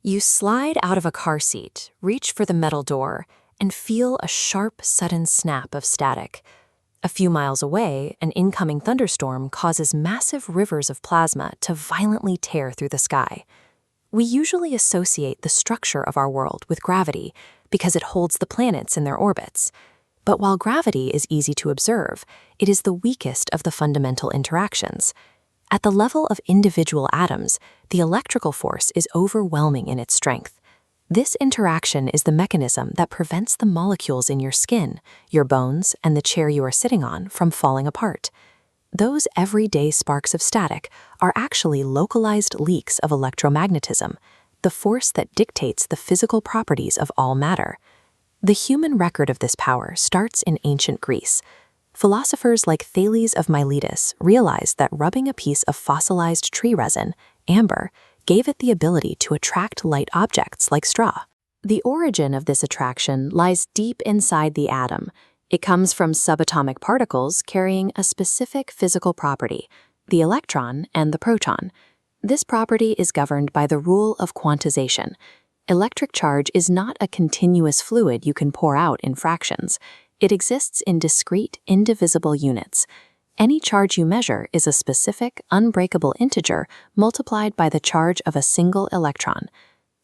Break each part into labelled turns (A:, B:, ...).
A: You slide out of a car seat, reach for the metal door, and feel a sharp, sudden snap of static. A few miles away, an incoming thunderstorm causes massive rivers of plasma to violently tear through the sky. We usually associate the structure of our world with gravity because it holds the planets in their orbits. But while gravity is easy to observe, it is the weakest of the fundamental interactions. At the level of individual atoms, the electrical force is overwhelming in its strength. This interaction is the mechanism that prevents the molecules in your skin, your bones, and the chair you are sitting on from falling apart. Those everyday sparks of static are actually localized leaks of electromagnetism, the force that dictates the physical properties of all matter. The human record of this power starts in ancient Greece. Philosophers like Thales of Miletus realized that rubbing a piece of fossilized tree resin, amber, gave it the ability to attract light objects like straw. The origin of this attraction lies deep inside the atom. It comes from subatomic particles carrying a specific physical property, the electron and the proton. This property is governed by the rule of quantization. Electric charge is not a continuous fluid you can pour out in fractions. It exists in discrete, indivisible units. Any charge you measure is a specific, unbreakable integer multiplied by the charge of a single electron.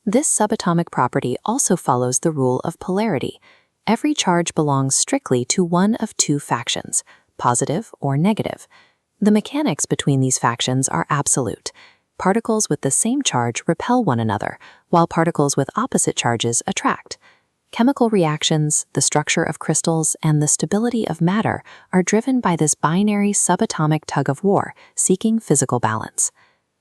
A: This subatomic property also follows the rule of polarity. Every charge belongs strictly to one of two factions, positive or negative. The mechanics between these factions are absolute. Particles with the same charge repel one another, while particles with opposite charges attract. Chemical reactions, the structure of crystals, and the stability of matter are driven by this binary subatomic tug-of-war, seeking physical balance.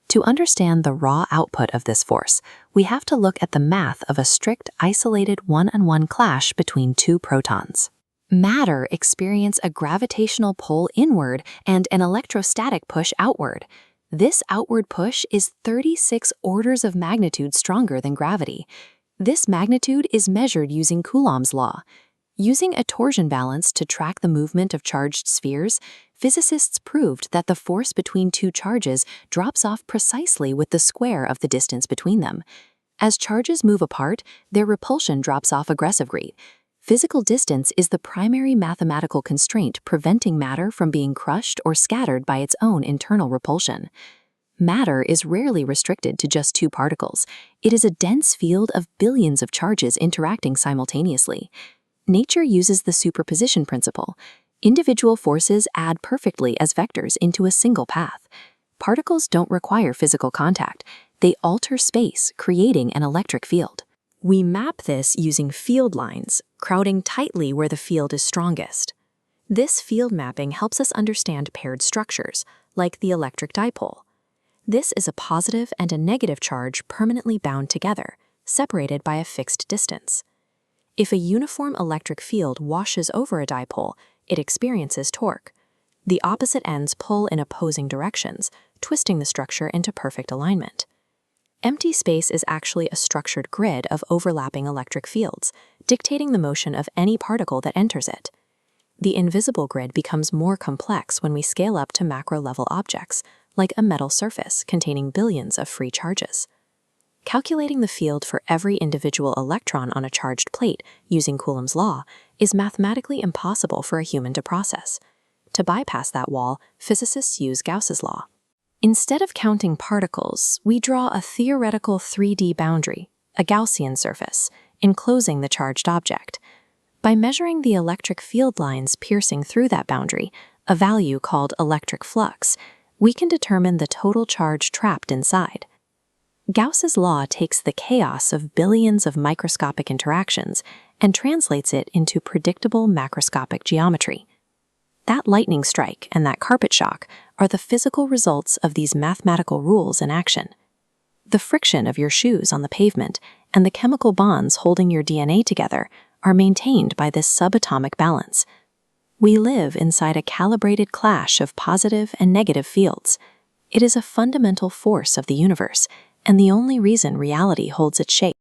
A: To understand the raw output of this force, we have to look at the math of a strict, isolated one-on-one clash between two protons. Matter experiences a gravitational pull inward and an electrostatic push outward. This outward push is 36 orders of magnitude stronger than gravity. This magnitude is measured using Coulomb's law. Using a torsion balance to track the movement of charged spheres, physicists proved that the force between two charges drops off precisely with the square of the distance between them. As charges move apart, their repulsion drops off aggressively. Physical distance is the primary mathematical constraint preventing matter from being crushed or scattered by its own internal repulsion. Matter is rarely restricted to just two particles. It is a dense field of billions of charges interacting simultaneously. Nature uses the superposition principle. Individual forces add perfectly as vectors into a single path. Particles don't require physical contact. They alter space, creating an electric field. We map this using field lines, crowding tightly where the field is strongest. This field mapping helps us understand paired structures, like the electric dipole. This is a positive and a negative charge permanently bound together, separated by a fixed distance. If a uniform electric field washes over a dipole, it experiences torque. The opposite ends pull in opposing directions, twisting the structure into perfect alignment. Empty space is actually a structured grid of overlapping electric fields, dictating the motion of any particle that enters it. The invisible grid becomes more complex when we scale up to macro-level objects, like a metal surface containing billions of free charges. Calculating the field for every individual electron on a charged plate using Coulomb's law is mathematically impossible for a human to process. To bypass that wall, physicists use Gauss's law. Instead of counting particles, we draw a theoretical 3D boundary, a Gaussian surface, enclosing the charged object. By measuring the electric field lines piercing through that boundary, a value called electric flux, we can determine the total charge trapped inside. Gauss's law takes the chaos of billions of microscopic interactions and translates it into predictable macroscopic geometry. That lightning strike and that carpet shock are the physical results of these mathematical rules in action. The friction of your shoes on the pavement and the chemical bonds holding your DNA together are maintained by this subatomic balance. We live inside a calibrated clash of positive and negative fields. It is a fundamental force of the universe, and the only reason reality holds its shape.